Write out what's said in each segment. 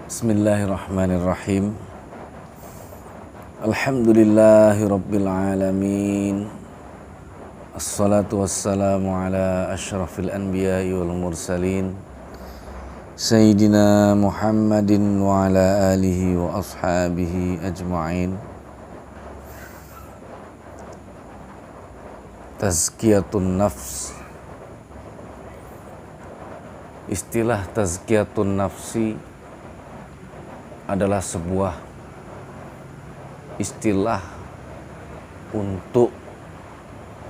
Bismillahirrahmanirrahim. Alhamdulillahi rabbil alamin. Assalatu wassalamu ala asyrafil anbiya'i wal mursalin Sayyidina Muhammadin wa ala alihi wa ashabihi ajma'in. Tazkiyatun nafs. Istilah tazkiyatun nafsi adalah sebuah istilah untuk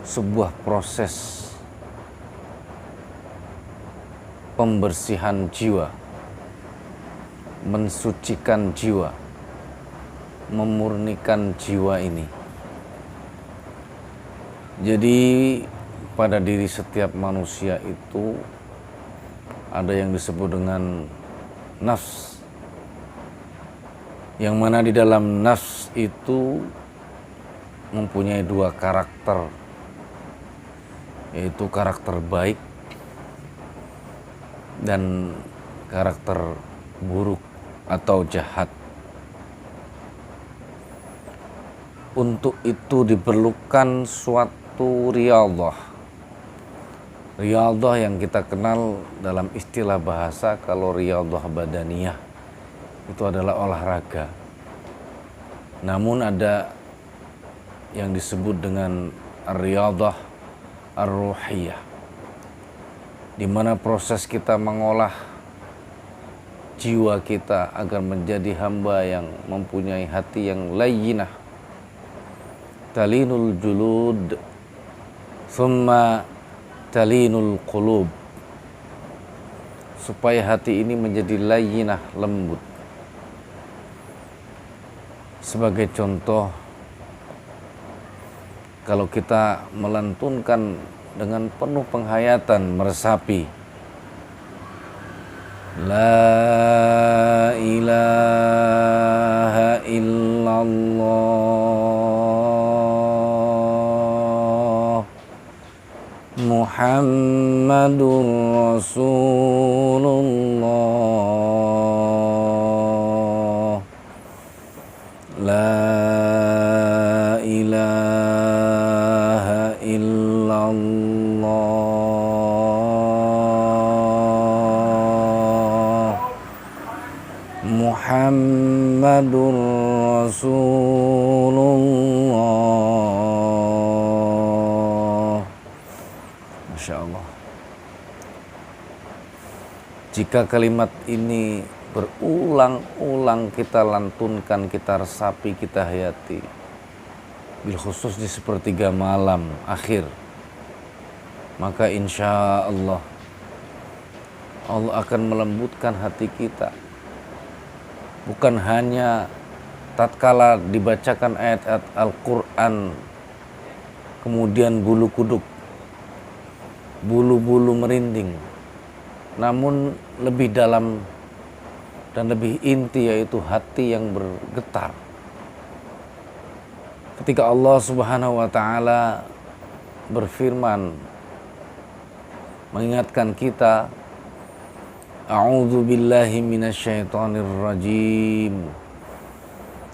sebuah proses pembersihan jiwa, mensucikan jiwa, memurnikan jiwa ini. Jadi pada diri setiap manusia itu ada yang disebut dengan nafs, yang mana di dalam nafs itu mempunyai dua karakter, yaitu karakter baik dan karakter buruk atau jahat. Untuk itu diperlukan suatu riyadhah. Riyadhah yang kita kenal dalam istilah bahasa, kalau riyadhah badaniyah itu adalah olahraga. Namun ada yang disebut dengan riyadhah ar-ruhiyah, di mana proses kita mengolah jiwa kita agar menjadi hamba yang mempunyai hati yang layyinah, talinul julud thumma talinul qulub, supaya hati ini menjadi layyinah, lembut. Sebagai contoh, kalau kita melantunkan dengan penuh penghayatan, meresapi La ilaha illallah Muhammadur Rasulullah, La ilaha illallah Muhammadur Rasulullah. Masya Allah. Jika kalimat ini berulang-ulang kita lantunkan, kita resapi, kita hayati, bil khusus di sepertiga malam akhir, maka insya Allah Allah akan melembutkan hati kita. Bukan hanya tatkala dibacakan ayat-ayat Al-Quran kemudian bulu kuduk, bulu-bulu merinding, namun lebih dalam dan lebih inti, yaitu hati yang bergetar. Ketika Allah Subhanahu wa ta'ala berfirman mengingatkan kita, A'udzu billahi minasyaitonir rajim.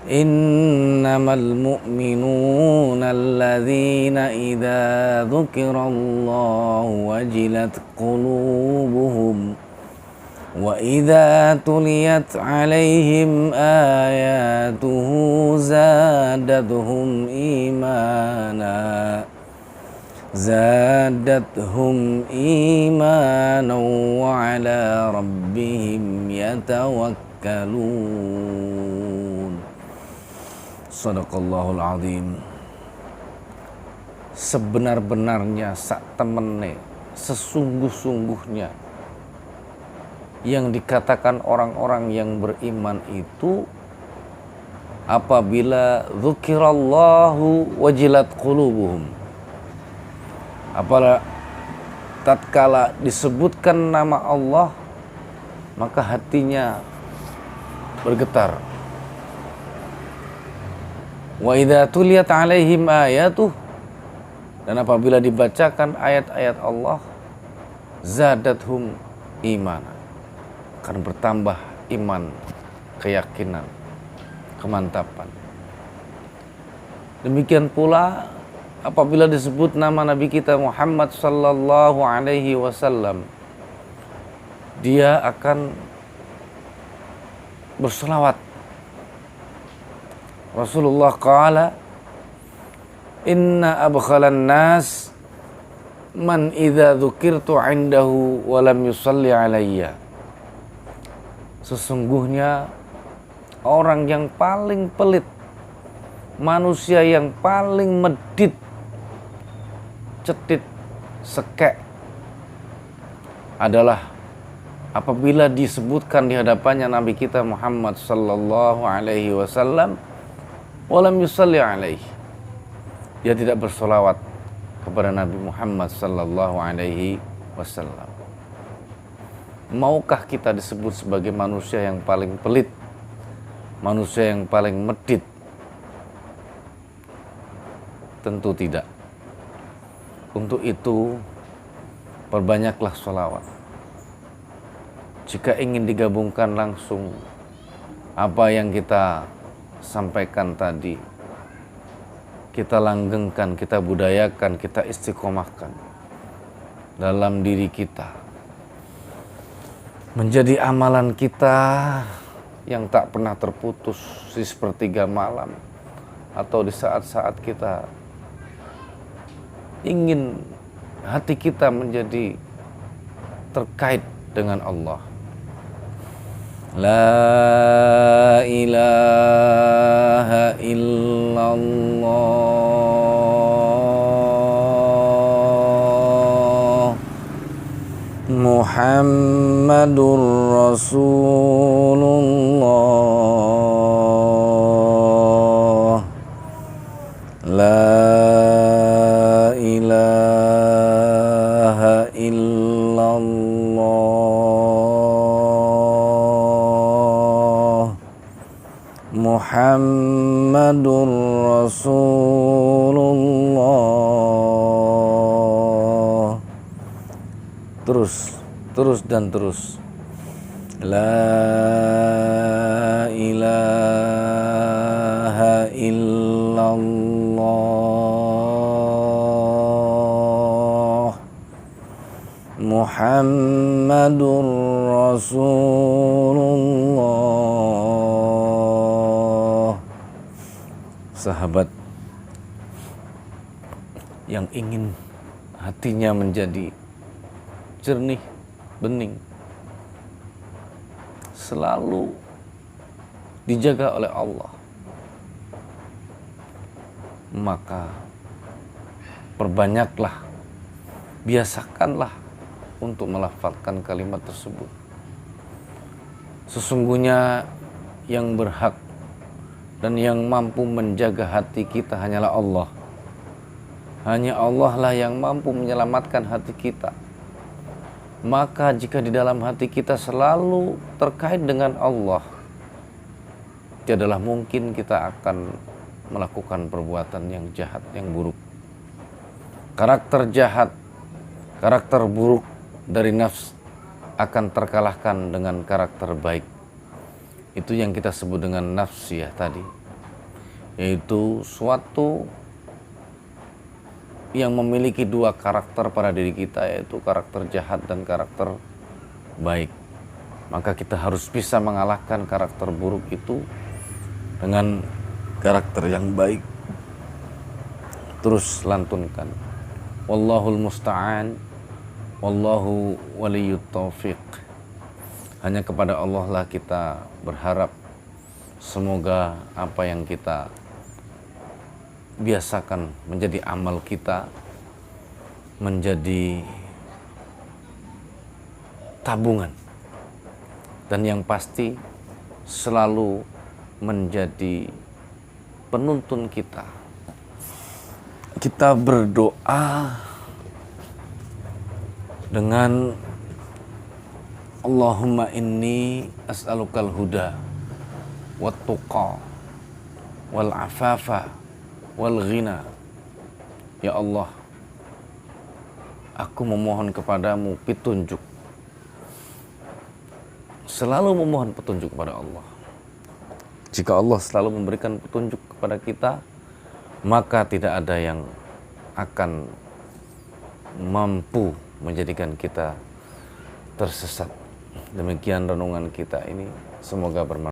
Innamal mu'minuna alladzina idza dzukirallahu wajilat qulubuhum wa idza tuliyat 'alaihim ayatuhu zadatuhum imanan wa 'ala rabbihim yatawakkalun. Sadaqallahul azim. Sebenar-benarnya, sak temene, sesungguh-sungguhnya yang dikatakan orang-orang yang beriman itu apabila dzukirallahu wajilat qulubuhum, apabila tatkala disebutkan nama Allah maka hatinya bergetar. Wa idza tuliyat 'alaihim ayatuh, dan apabila dibacakan ayat-ayat Allah, zadathum iman, akan bertambah iman keyakinan, kemantapan. Demikian pula apabila disebut nama Nabi kita Muhammad sallallahu alaihi wasallam, dia akan berselawat. Rasulullah qala, inna abkhalan nas man idza dzukirtu indahu wa lam yusalli alayya. Sesungguhnya orang yang paling pelit, manusia yang paling medit, cetit, sekek adalah apabila disebutkan di hadapannya Nabi kita Muhammad sallallahu alaihi wasallam walam yusalli alaihi, dia tidak bersolawat kepada Nabi Muhammad sallallahu alaihi wasallam. Maukah kita disebut sebagai manusia yang paling pelit, manusia yang paling medit? Tentu tidak. Untuk itu perbanyaklah sholawat. Jika ingin digabungkan langsung apa yang kita sampaikan tadi, kita langgengkan, kita budayakan, kita istiqomahkan dalam diri kita, menjadi amalan kita yang tak pernah terputus di sepertiga malam atau di saat-saat kita ingin hati kita menjadi terkait dengan Allah. La ilaha illallah Muhammadur Rasulullah. La ilaha illallah Muhammadur Rasulullah. Terus dan terus. La ilaha illallah Muhammadur Rasulullah. Sahabat yang ingin hatinya menjadi jernih, bening, selalu dijaga oleh Allah, maka perbanyaklah, biasakanlah untuk melafalkan kalimat tersebut. Sesungguhnya yang berhak dan yang mampu menjaga hati kita hanyalah Allah. Hanya Allah lah yang mampu menyelamatkan hati kita. Maka jika di dalam hati kita selalu terkait dengan Allah, tidaklah mungkin kita akan melakukan perbuatan yang jahat, yang buruk. Karakter jahat, karakter buruk dari nafs akan terkalahkan dengan karakter baik. Itu yang kita sebut dengan nafsiyah tadi, yaitu suatu yang memiliki dua karakter pada diri kita, yaitu karakter jahat dan karakter baik. Maka kita harus bisa mengalahkan karakter buruk itu dengan karakter yang baik. Terus lantunkan, wallahul musta'an, wallahu waliyut taufiq. Hanya kepada Allah lah kita berharap. Semoga apa yang kita biasakan menjadi amal kita, menjadi tabungan, dan yang pasti selalu menjadi penuntun kita. Kita berdoa dengan Allahumma inni as'alukal huda wat tuqa wal afafa wal ghina. Ya Allah, aku memohon kepadamu petunjuk. Selalu memohon petunjuk kepada Allah. Jika Allah selalu memberikan petunjuk kepada kita, maka tidak ada yang akan mampu menjadikan kita tersesat. Demikian renungan kita ini, semoga bermanfaat.